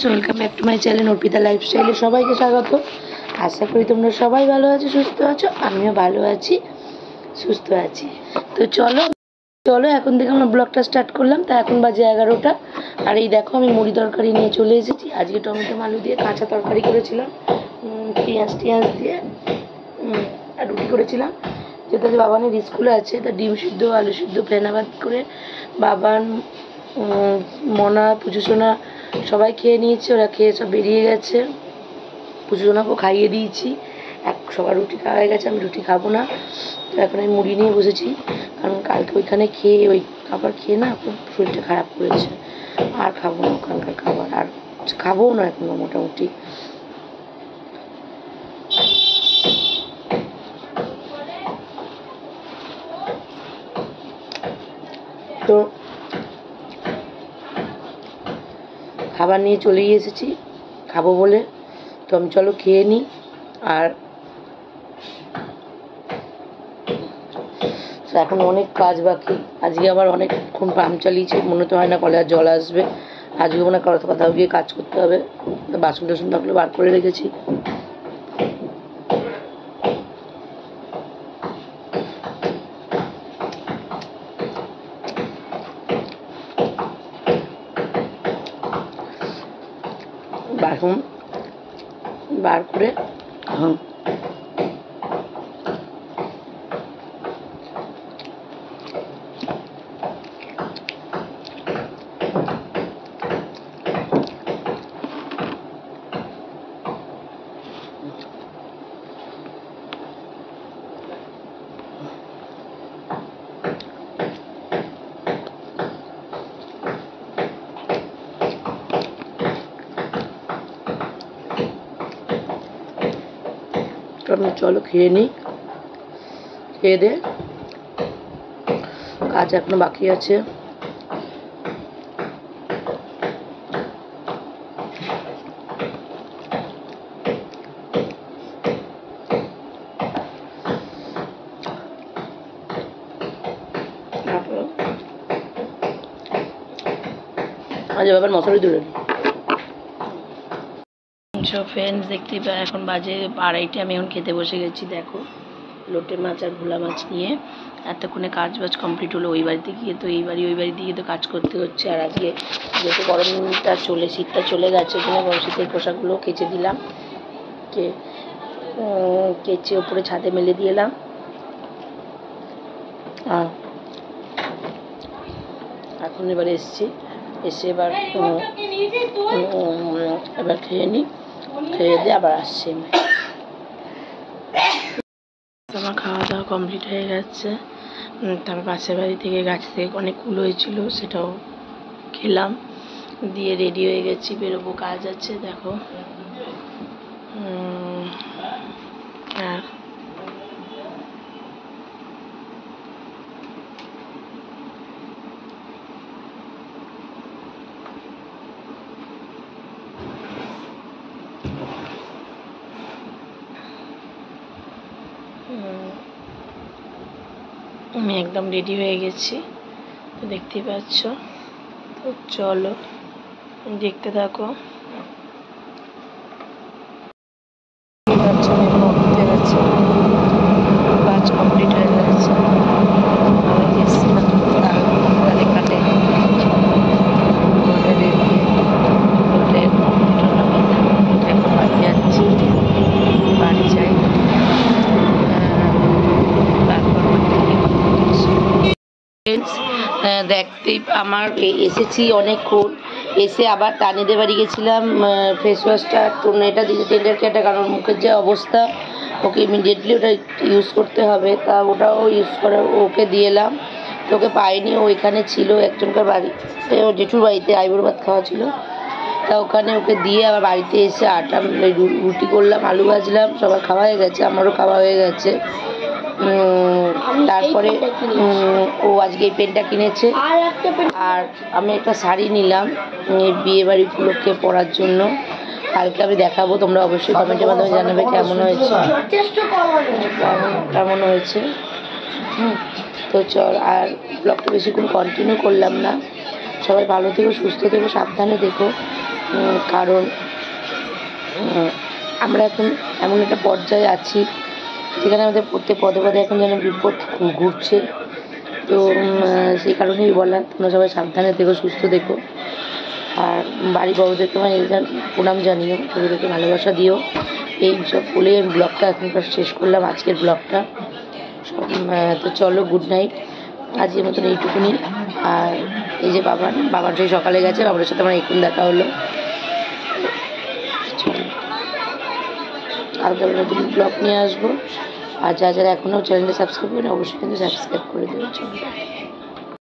Welcome back to my channel Arpita লাইফস্টাইলে সবাইকে স্বাগত। আশা করি তোমরা সবাই ভালো আছো, সুস্থ আছো। আমিও ভালো আছি, সুস্থ আছি। তো চলো চলো এখন থেকে আমরা ব্লগটা স্টার্ট করলাম। তা এখন বাজে 11টা। আর এই দেখো আমি মুড়ি তরকারি নিয়ে চলে এসেছি। আজকে টমেটো আলু দিয়ে কাঁচা তরকারি করেছিলাম, পেঁয়াজ দিয়ে আর রুটি করেছিলাম। যেটা বাবানের স্কুলে আছে, তা ডিম সিদ্ধ আলু সিদ্ধ ফেনাবাদ করে বাবান মনা পুজোসোনা সবাই খেয়ে নিয়েছে। ওরা খেয়ে সব বেরিয়ে গেছে। পুজোসোনাকেও খাইয়ে দিয়েছি। সবার রুটি খাওয়া হয়ে গেছে, আমি রুটি খাবো না। তো এখন আমি মুড়ি নিয়ে বসেছি, কারণ কালকে ওইখানে খেয়ে ওই খাবার খেয়ে না খুব শরীরটা খারাপ করেছে। আর খাবো না ওখানকার খাবার, আর খাবোও না এখনো মোটামুটি। তো খাবার নিয়ে চলেই এসেছি খাবো বলে। তো আমি চলো খেয়ে নিই। আর এখন অনেক কাজ বাকি। আজকে আবার অনেকক্ষণ পাম্প চালিয়েছি, মনে তো হয় না কলে আর জল আসবে। আজকে মনে হয় কোথাও গিয়ে কাজ করতে হবে। বাসন টাসন থাকলে বার করে রেখেছি। বাসন বার করে চলো খেয়ে নিই। খেয়ে দে, কাজ এখনো বাকি আছে। আজ বাবার মশারি তুলে সব ফ্রেন্ডস দেখতে পাই। এখন বাজে 2:30। আমি এখন খেতে বসে গেছি। দেখো লোটে মাছ আর ভোলা মাছ নিয়ে এতক্ষণে কাজ বাজ কমপ্লিট হলো। ওই বাড়িতে গিয়ে তো ওই বাড়ি দিয়ে তো কাজ করতে হচ্ছে। আর আজকে যেহেতু গরমটা শীতটা চলে গেছে, ওখানে শীতের পোশাকগুলো কেচে দিলাম, কেচে ওপরে ছাদে মেলে দিলাম। এখন এবার এসে এবার খেয়ে নিই। খেয়ে দিয়ে আবার আসছি। আমার খাওয়া দাওয়া কমপ্লিট হয়ে গেছে। তারপর পাশের বাড়ি থেকে গাছ থেকে অনেক কুল হয়েছিল, সেটাও খেলাম। দিয়ে রেডি হয়ে গেছি, বেরোবো, কাজ আছে। দেখো আর আমি একদম রেডি হয়ে গেছি, তো দেখতেই পাচ্ছ। তো চলো দেখতে থাকো। কাজ কমপ্লিট হয়ে গেছে। আমি গেছিলাম এখানে এখন বাড়ি যাচ্ছি, বাড়ি যাই। দেখতেই আমার এসেছি অনেকক্ষণ। এসে আবার তানিদের বাড়ি গেছিলাম ফেস ওয়াশটা এটা দিতে টেন্ডার কেটে, কারণ মুখের যে অবস্থা, ওকে ইমিডিয়েটলি ওটা ইউজ করতে হবে। তা ওটাও ইউজ করা ওকে দিয়ে এলাম। তো ওকে পাইনি, ও এখানে ছিল একজনকার বাড়ি, ওর জেঠুর বাড়িতে আইবুড়ো ভাত খাওয়া ছিল। তা ওখানে ওকে দিয়ে আবার বাড়িতে এসে আটা রুটি করলাম, আলু ভাজলাম। সবার খাওয়া হয়ে গেছে, আমারও খাওয়া হয়ে গেছে। তারপরে ও আজকে এই পেনটা কিনেছে। আর আমি একটা শাড়ি নিলাম বিয়ে বাড়ি উপলক্ষে পরার জন্য। কালকে আমি দেখাবো, তোমরা অবশ্যই কমেন্টের মাধ্যমে জানাবে কেমন হয়েছে। তো চল, আর ব্লগটা বেশিক্ষণ কন্টিনিউ করলাম না। সবাই ভালো থেকো, সুস্থ থেকো, সাবধানে দেখো। কারণ আমরা এখন এমন একটা পর্যায়ে আছি যেখানে আমাদের প্রত্যেক পদে পদে এখন যেন বিপদ ঘুরছে। তো সেই কারণেই বলা, তোমরা সবাই সাবধানে থেকো, সুস্থ থেকো। আর বাড়ি বড়োদেরকে আমার প্রণাম জানিও, ছোটোদেরকে ভালোবাসা দিও। এই সব বলে আমি ব্লগটা এখনকার শেষ করলাম, আজকের ব্লগটা। সব তো চলো, গুড নাইট, আজকের মতন এইটুকুনি। আর এই যে বাবার সেই সকালে গেছে, বাবার সাথে আমার এখন দেখা হলো। চলো, আর নতুন ব্লগ নিয়ে আসবো। আর যারা এখনও চ্যানেলটা সাবস্ক্রাইব করেন অবশ্যই কিন্তু সাবস্ক্রাইব করে দেবো। চলো।